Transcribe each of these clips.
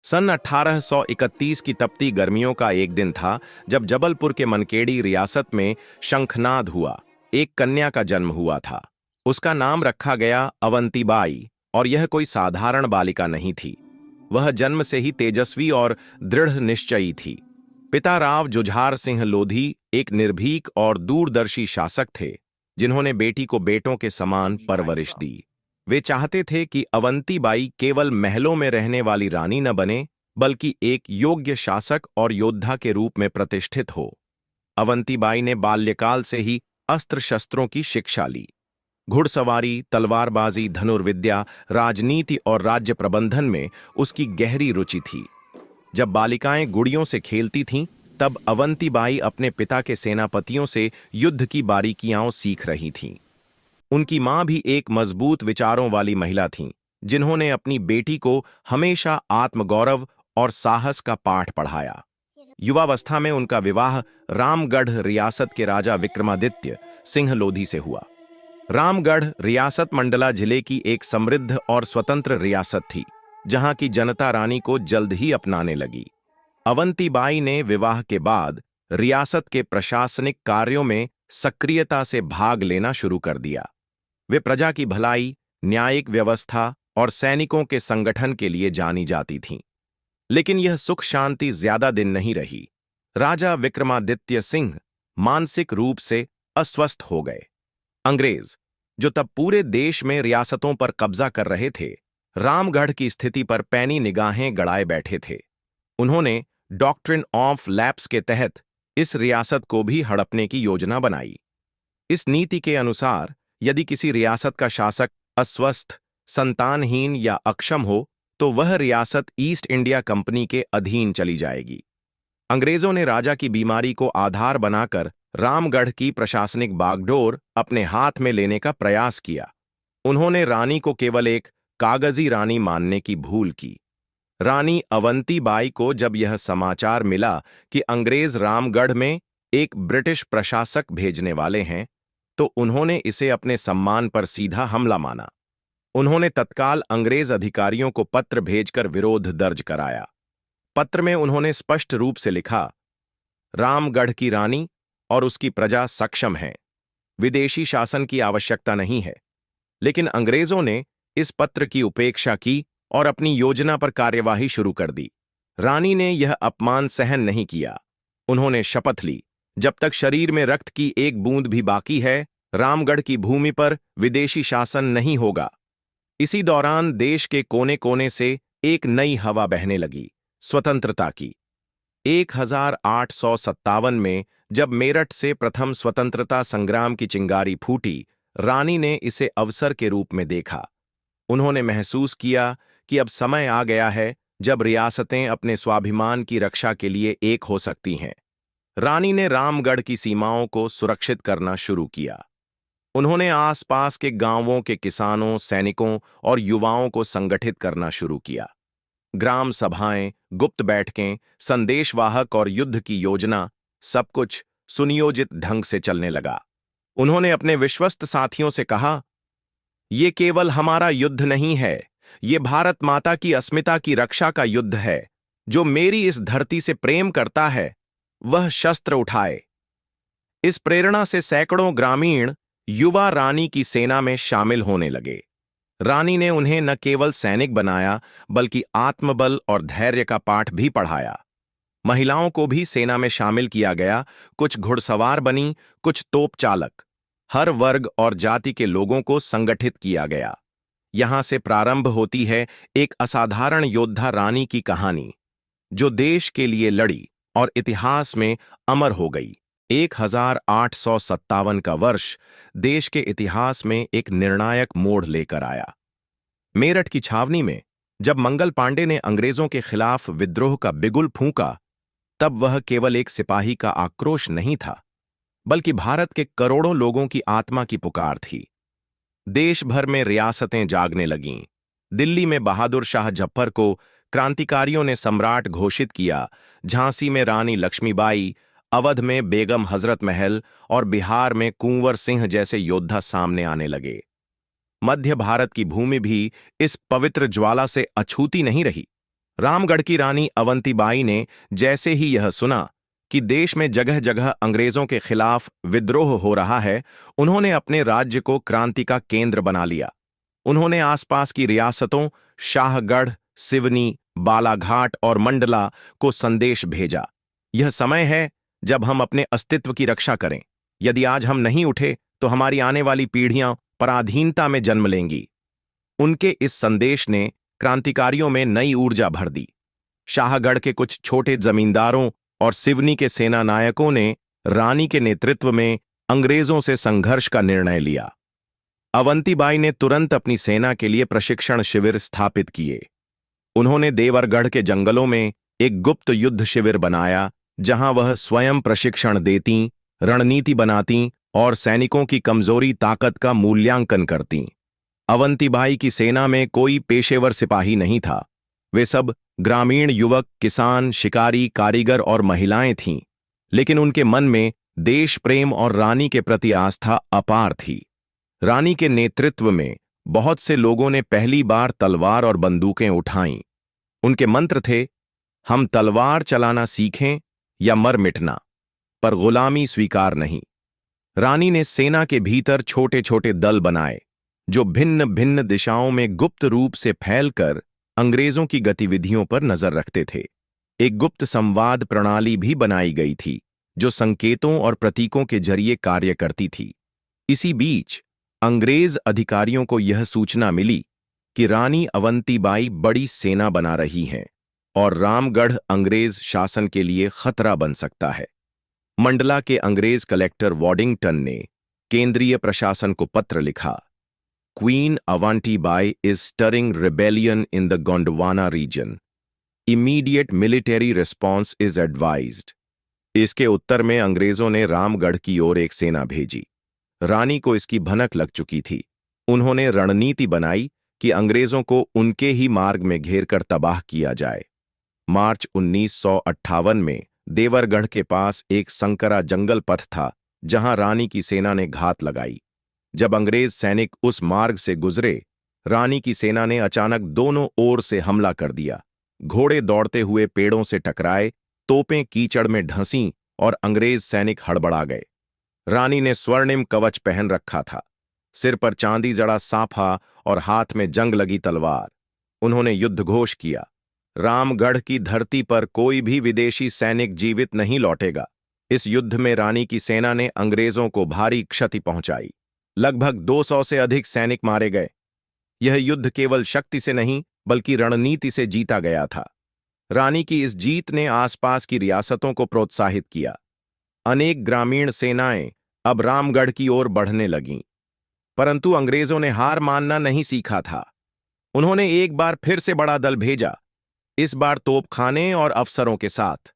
सन 1831 की तपती गर्मियों का एक दिन था जब जबलपुर के मनकेड़ी रियासत में शंखनाद हुआ। एक कन्या का जन्म हुआ था। उसका नाम रखा गया अवंतीबाई, और यह कोई साधारण बालिका नहीं थी। वह जन्म से ही तेजस्वी और दृढ़ निश्चयी थी। पिता राव जुझार सिंह लोधी एक निर्भीक और दूरदर्शी शासक थे, जिन्होंने बेटी को बेटों के समान परवरिश दी। वे चाहते थे कि अवंतीबाई केवल महलों में रहने वाली रानी न बने, बल्कि एक योग्य शासक और योद्धा के रूप में प्रतिष्ठित हो। अवंतीबाई ने बाल्यकाल से ही अस्त्र शस्त्रों की शिक्षा ली। घुड़सवारी, तलवारबाजी, धनुर्विद्या, राजनीति और राज्य प्रबंधन में उसकी गहरी रुचि थी। जब बालिकाएं गुड़ियों से खेलती थीं, तब अवंतीबाई अपने पिता के सेनापतियों से युद्ध की बारीकियां सीख रही थीं। उनकी मां भी एक मजबूत विचारों वाली महिला थीं, जिन्होंने अपनी बेटी को हमेशा आत्मगौरव और साहस का पाठ पढ़ाया। युवावस्था में उनका विवाह रामगढ़ रियासत के राजा विक्रमादित्य सिंह लोधी से हुआ। रामगढ़ रियासत मंडला जिले की एक समृद्ध और स्वतंत्र रियासत थी, जहां की जनता रानी को जल्द ही अपनाने लगी। अवंतीबाई ने विवाह के बाद रियासत के प्रशासनिक कार्यों में सक्रियता से भाग लेना शुरू कर दिया। वे प्रजा की भलाई, न्यायिक व्यवस्था और सैनिकों के संगठन के लिए जानी जाती थीं। लेकिन यह सुख शांति ज्यादा दिन नहीं रही। राजा विक्रमादित्य सिंह मानसिक रूप से अस्वस्थ हो गए। अंग्रेज, जो तब पूरे देश में रियासतों पर कब्जा कर रहे थे, रामगढ़ की स्थिति पर पैनी निगाहें गड़ाए बैठे थे। उन्होंने डॉक्ट्रिन ऑफ लैप्स के तहत इस रियासत को भी हड़पने की योजना बनाई। इस नीति के अनुसार यदि किसी रियासत का शासक अस्वस्थ, संतानहीन या अक्षम हो, तो वह रियासत ईस्ट इंडिया कंपनी के अधीन चली जाएगी। अंग्रेजों ने राजा की बीमारी को आधार बनाकर रामगढ़ की प्रशासनिक बागडोर अपने हाथ में लेने का प्रयास किया। उन्होंने रानी को केवल एक कागजी रानी मानने की भूल की। रानी अवंतीबाई को जब यह समाचार मिला कि अंग्रेज रामगढ़ में एक ब्रिटिश प्रशासक भेजने वाले हैं, तो उन्होंने इसे अपने सम्मान पर सीधा हमला माना। उन्होंने तत्काल अंग्रेज अधिकारियों को पत्र भेजकर विरोध दर्ज कराया। पत्र में उन्होंने स्पष्ट रूप से लिखा, रामगढ़ की रानी और उसकी प्रजा सक्षम हैं, विदेशी शासन की आवश्यकता नहीं है। लेकिन अंग्रेजों ने इस पत्र की उपेक्षा की और अपनी योजना पर कार्यवाही शुरू कर दी। रानी ने यह अपमान सहन नहीं किया। उन्होंने शपथ ली, जब तक शरीर में रक्त की एक बूंद भी बाकी है, रामगढ़ की भूमि पर विदेशी शासन नहीं होगा। इसी दौरान देश के कोने कोने से एक नई हवा बहने लगी, स्वतंत्रता की। 1857 में जब मेरठ से प्रथम स्वतंत्रता संग्राम की चिंगारी फूटी, रानी ने इसे अवसर के रूप में देखा। उन्होंने महसूस किया कि अब समय आ गया है जब रियासतें अपने स्वाभिमान की रक्षा के लिए एक हो सकती हैं। रानी ने रामगढ़ की सीमाओं को सुरक्षित करना शुरू किया। उन्होंने आसपास के गांवों के किसानों, सैनिकों और युवाओं को संगठित करना शुरू किया। ग्राम सभाएं, गुप्त बैठकें, संदेशवाहक और युद्ध की योजना, सब कुछ सुनियोजित ढंग से चलने लगा। उन्होंने अपने विश्वस्त साथियों से कहा, ये केवल हमारा युद्ध नहीं है, ये भारत माता की अस्मिता की रक्षा का युद्ध है। जो मेरी इस धरती से प्रेम करता है, वह शस्त्र उठाए। इस प्रेरणा से सैकड़ों ग्रामीण युवा रानी की सेना में शामिल होने लगे। रानी ने उन्हें न केवल सैनिक बनाया, बल्कि आत्मबल और धैर्य का पाठ भी पढ़ाया। महिलाओं को भी सेना में शामिल किया गया। कुछ घुड़सवार बनी, कुछ तोप चालक। हर वर्ग और जाति के लोगों को संगठित किया गया। यहां से प्रारंभ होती है एक असाधारण योद्धा रानी की कहानी, जो देश के लिए लड़ी और इतिहास में अमर हो गई। 1857 का वर्ष देश के इतिहास में एक निर्णायक मोड़ लेकर आया। मेरठ की छावनी में जब मंगल पांडे ने अंग्रेजों के खिलाफ विद्रोह का बिगुल फूंका, तब वह केवल एक सिपाही का आक्रोश नहीं था, बल्कि भारत के करोड़ों लोगों की आत्मा की पुकार थी। देश भर में रियासतें जागने लगीं। दिल्ली में बहादुर शाह जफर को क्रांतिकारियों ने सम्राट घोषित किया। झांसी में रानी लक्ष्मीबाई, अवध में बेगम हजरत महल और बिहार में कुंवर सिंह जैसे योद्धा सामने आने लगे। मध्य भारत की भूमि भी इस पवित्र ज्वाला से अछूती नहीं रही। रामगढ़ की रानी अवंतीबाई ने जैसे ही यह सुना कि देश में जगह जगह अंग्रेजों के खिलाफ विद्रोह हो रहा है, उन्होंने अपने राज्य को क्रांति का केंद्र बना लिया। उन्होंने आसपास की रियासतों शाहगढ़, सिवनी, बालाघाट और मंडला को संदेश भेजा, यह समय है जब हम अपने अस्तित्व की रक्षा करें। यदि आज हम नहीं उठे तो हमारी आने वाली पीढ़ियां पराधीनता में जन्म लेंगी। उनके इस संदेश ने क्रांतिकारियों में नई ऊर्जा भर दी। शाहगढ़ के कुछ छोटे जमींदारों और सिवनी के सेना नायकों ने रानी के नेतृत्व में अंग्रेजों से संघर्ष का निर्णय लिया। अवंतीबाई ने तुरंत अपनी सेना के लिए प्रशिक्षण शिविर स्थापित किए। उन्होंने देवरगढ़ के जंगलों में एक गुप्त युद्ध शिविर बनाया, जहां वह स्वयं प्रशिक्षण देती, रणनीति बनाती और सैनिकों की कमजोरी ताकत का मूल्यांकन करती। अवंतीबाई की सेना में कोई पेशेवर सिपाही नहीं था। वे सब ग्रामीण युवक, किसान, शिकारी, कारीगर और महिलाएं थीं, लेकिन उनके मन में देश प्रेम और रानी के प्रति आस्था अपार थी। रानी के नेतृत्व में बहुत से लोगों ने पहली बार तलवार और बंदूकें उठाईं। उनके मंत्र थे, हम तलवार चलाना सीखें या मर मिटना, पर गुलामी स्वीकार नहीं। रानी ने सेना के भीतर छोटे छोटे दल बनाए, जो भिन्न भिन्न दिशाओं में गुप्त रूप से फैलकर अंग्रेजों की गतिविधियों पर नजर रखते थे। एक गुप्त संवाद प्रणाली भी बनाई गई थी, जो संकेतों और प्रतीकों के जरिए कार्य करती थी। इसी बीच अंग्रेज अधिकारियों को यह सूचना मिली कि रानी अवंतीबाई बड़ी सेना बना रही हैं और रामगढ़ अंग्रेज शासन के लिए खतरा बन सकता है। मंडला के अंग्रेज कलेक्टर वॉडिंगटन ने केंद्रीय प्रशासन को पत्र लिखा, queen Avantibai is stirring rebellion in the Gondwana region, immediate military response is advised. इसके उत्तर में अंग्रेजों ने रामगढ़ की ओर एक सेना भेजी। रानी को इसकी भनक लग चुकी थी। उन्होंने रणनीति बनाई कि अंग्रेजों को उनके ही मार्ग में घेरकर तबाह किया जाए। मार्च 1958 में देवरगढ़ के पास एक संकरा जंगल पथ था, जहां रानी की सेना ने घात लगाई। जब अंग्रेज सैनिक उस मार्ग से गुजरे, रानी की सेना ने अचानक दोनों ओर से हमला कर दिया। घोड़े दौड़ते हुए पेड़ों से टकराए, तोपें कीचड़ में ढंसीं और अंग्रेज सैनिक हड़बड़ा गए। रानी ने स्वर्णिम कवच पहन रखा था, सिर पर चांदी जड़ा साफा और हाथ में जंग लगी तलवार। उन्होंने युद्ध घोष किया, रामगढ़ की धरती पर कोई भी विदेशी सैनिक जीवित नहीं लौटेगा। इस युद्ध में रानी की सेना ने अंग्रेजों को भारी क्षति पहुंचाई। लगभग 200 से अधिक सैनिक मारे गए। यह युद्ध केवल शक्ति से नहीं बल्कि रणनीति से जीता गया था। रानी की इस जीत ने आसपास की रियासतों को प्रोत्साहित किया। अनेक ग्रामीण सेनाएं अब रामगढ़ की ओर बढ़ने लगीं। परंतु अंग्रेजों ने हार मानना नहीं सीखा था। उन्होंने एक बार फिर से बड़ा दल भेजा, इस बार तोपखाने और अफसरों के साथ।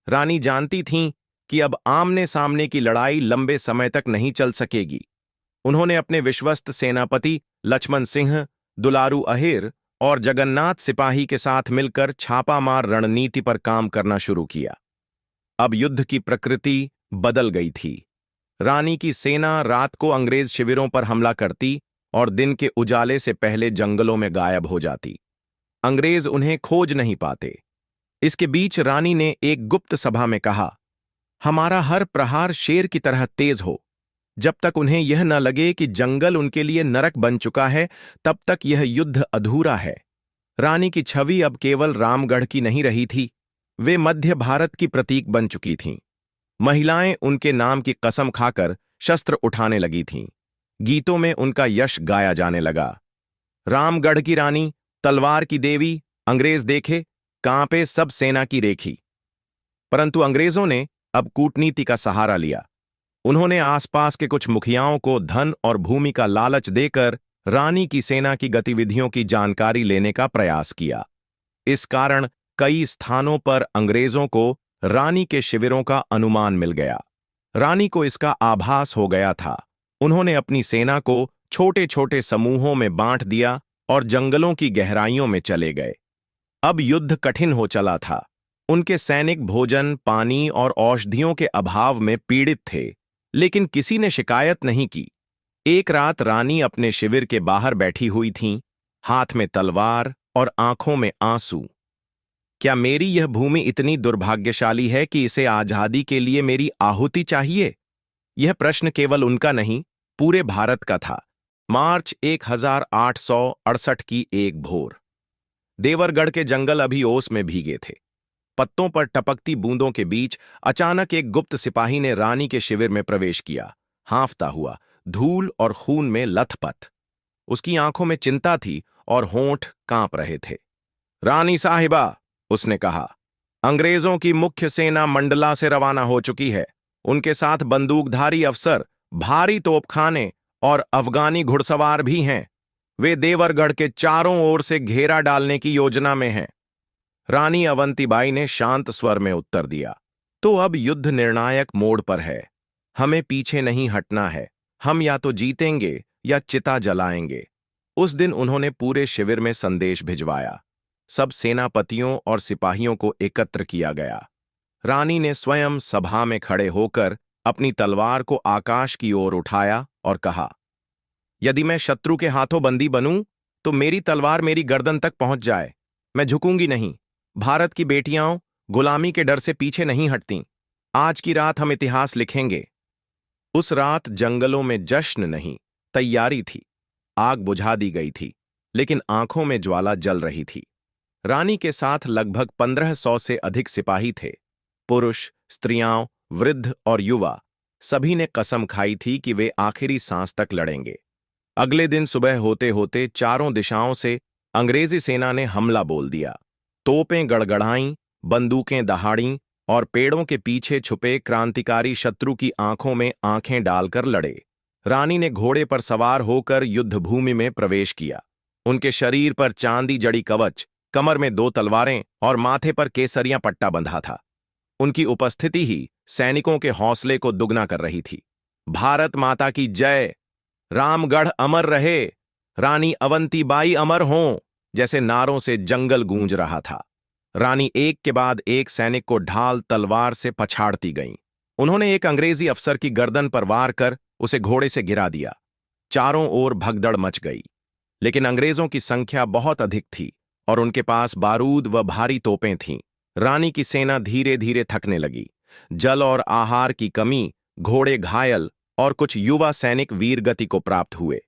रानी जानती थीं कि अब आमने सामने की लड़ाई लंबे समय तक नहीं चल सकेगी। उन्होंने अपने विश्वस्त सेनापति लक्ष्मण सिंह, दुलारू अहिर और जगन्नाथ सिपाही के साथ मिलकर छापामार रणनीति पर काम करना शुरू किया। अब युद्ध की प्रकृति बदल गई थी। रानी की सेना रात को अंग्रेज शिविरों पर हमला करती और दिन के उजाले से पहले जंगलों में गायब हो जाती। अंग्रेज उन्हें खोज नहीं पाते। इसके बीच रानी ने एक गुप्त सभा में कहा, हमारा हर प्रहार शेर की तरह तेज हो। जब तक उन्हें यह न लगे कि जंगल उनके लिए नरक बन चुका है, तब तक यह युद्ध अधूरा है। रानी की छवि अब केवल रामगढ़ की नहीं रही थी, वे मध्य भारत की प्रतीक बन चुकी थीं। महिलाएं उनके नाम की कसम खाकर शस्त्र उठाने लगी थीं। गीतों में उनका यश गाया जाने लगा। रामगढ़ की रानी, तलवार की देवी, अंग्रेज देखे कांपे सब सेना की रेखी। परंतु अंग्रेजों ने अब कूटनीति का सहारा लिया। उन्होंने आसपास के कुछ मुखियाओं को धन और भूमि का लालच देकर रानी की सेना की गतिविधियों की जानकारी लेने का प्रयास किया। इस कारण कई स्थानों पर अंग्रेजों को रानी के शिविरों का अनुमान मिल गया। रानी को इसका आभास हो गया था। उन्होंने अपनी सेना को छोटे छोटे समूहों में बांट दिया और जंगलों की गहराइयों में चले गए। अब युद्ध कठिन हो चला था। उनके सैनिक भोजन, पानी और औषधियों के अभाव में पीड़ित थे, लेकिन किसी ने शिकायत नहीं की। एक रात रानी अपने शिविर के बाहर बैठी हुई थीं, हाथ में तलवार और आंखों में आंसू। क्या मेरी यह भूमि इतनी दुर्भाग्यशाली है कि इसे आजादी के लिए मेरी आहुति चाहिए? यह प्रश्न केवल उनका नहीं, पूरे भारत का था। मार्च 1868 की एक भोर। देवरगढ़ के जंगल अभी ओस में भीगे थे। पत्तों पर टपकती बूंदों के बीच अचानक एक गुप्त सिपाही ने रानी के शिविर में प्रवेश किया, हांफता हुआ, धूल और खून में लथपथ। उसकी आंखों में चिंता थी और होंठ कांप रहे थे। रानी साहिबा, उसने कहा, अंग्रेजों की मुख्य सेना मंडला से रवाना हो चुकी है। उनके साथ बंदूकधारी अफसर, भारी तोपखाने और अफगानी घुड़सवार भी हैं। वे देवरगढ़ के चारों ओर से घेरा डालने की योजना में हैं। रानी अवंतीबाई ने शांत स्वर में उत्तर दिया, तो अब युद्ध निर्णायक मोड़ पर है। हमें पीछे नहीं हटना है। हम या तो जीतेंगे या चिता जलाएंगे। उस दिन उन्होंने पूरे शिविर में संदेश भिजवाया। सब सेनापतियों और सिपाहियों को एकत्र किया गया। रानी ने स्वयं सभा में खड़े होकर अपनी तलवार को आकाश की ओर उठाया और कहा, यदि मैं शत्रु के हाथों बंदी बनूं, तो मेरी तलवार मेरी गर्दन तक पहुंच जाए। मैं झुकूंगी नहीं। भारत की बेटियां गुलामी के डर से पीछे नहीं हटती। आज की रात हम इतिहास लिखेंगे। उस रात जंगलों में जश्न नहीं, तैयारी थी। आग बुझा दी गई थी, लेकिन आंखों में ज्वाला जल रही थी। रानी के साथ लगभग 1500 से अधिक सिपाही थे। पुरुष, स्त्रियां, वृद्ध और युवा, सभी ने कसम खाई थी कि वे आखिरी सांस तक लड़ेंगे। अगले दिन सुबह होते होते चारों दिशाओं से अंग्रेजी सेना ने हमला बोल दिया। तोपें गड़गड़ाईं, बंदूकें दहाड़ीं और पेड़ों के पीछे छुपे क्रांतिकारी शत्रु की आंखों में आंखें डालकर लड़े। रानी ने घोड़े पर सवार होकर युद्धभूमि में प्रवेश किया। उनके शरीर पर चांदी जड़ी कवच, कमर में 2 तलवारें और माथे पर केसरिया पट्टा बंधा था। उनकी उपस्थिति ही सैनिकों के हौसले को दुगना कर रही थी। भारत माता की जय! रामगढ़ अमर रहे! रानी अवंतीबाई अमर हों! जैसे नारों से जंगल गूंज रहा था। रानी एक के बाद एक सैनिक को ढाल तलवार से पछाड़ती गईं। उन्होंने एक अंग्रेजी अफसर की गर्दन पर वार कर उसे घोड़े से गिरा दिया। चारों ओर भगदड़ मच गई, लेकिन अंग्रेजों की संख्या बहुत अधिक थी और उनके पास बारूद व भारी तोपें थीं। रानी की सेना धीरे धीरे थकने लगी। जल और आहार की कमी, घोड़े घायल और कुछ युवा सैनिक वीरगति को प्राप्त हुए।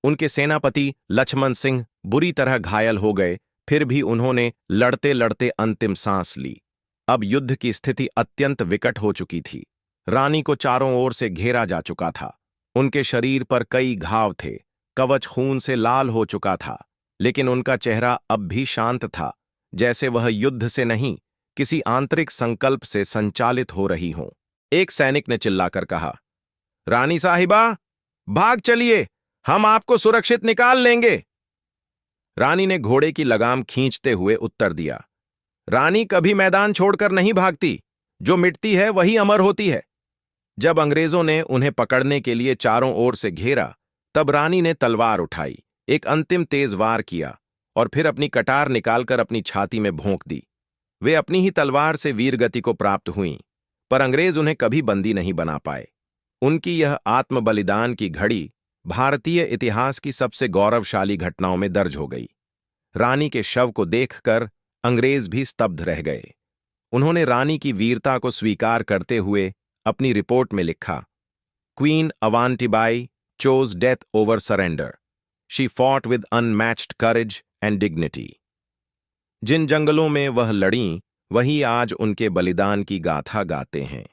उनके सेनापति लक्ष्मण सिंह बुरी तरह घायल हो गए, फिर भी उन्होंने लड़ते लड़ते अंतिम सांस ली। अब युद्ध की स्थिति अत्यंत विकट हो चुकी थी। रानी को चारों ओर से घेरा जा चुका था। उनके शरीर पर कई घाव थे, कवच खून से लाल हो चुका था, लेकिन उनका चेहरा अब भी शांत था, जैसे वह युद्ध से नहीं, किसी आंतरिक संकल्प से संचालित हो रही हों। एक सैनिक ने चिल्लाकर कहा, रानी साहिबा, भाग चलिए, हम आपको सुरक्षित निकाल लेंगे। रानी ने घोड़े की लगाम खींचते हुए उत्तर दिया, रानी कभी मैदान छोड़कर नहीं भागती। जो मिटती है वही अमर होती है। जब अंग्रेजों ने उन्हें पकड़ने के लिए चारों ओर से घेरा, तब रानी ने तलवार उठाई, एक अंतिम तेज वार किया और फिर अपनी कटार निकालकर अपनी छाती में भोंक दी। वे अपनी ही तलवार से वीरगति को प्राप्त हुईं, पर अंग्रेज उन्हें कभी बंदी नहीं बना पाए। उनकी यह आत्म बलिदान की घड़ी भारतीय इतिहास की सबसे गौरवशाली घटनाओं में दर्ज हो गई। रानी के शव को देखकर अंग्रेज भी स्तब्ध रह गए। उन्होंने रानी की वीरता को स्वीकार करते हुए अपनी रिपोर्ट में लिखा, queen अवांतीबाई chose death over surrender. She fought with unmatched courage and dignity. जिन जंगलों में वह लड़ीं, वही आज उनके बलिदान की गाथा गाते हैं।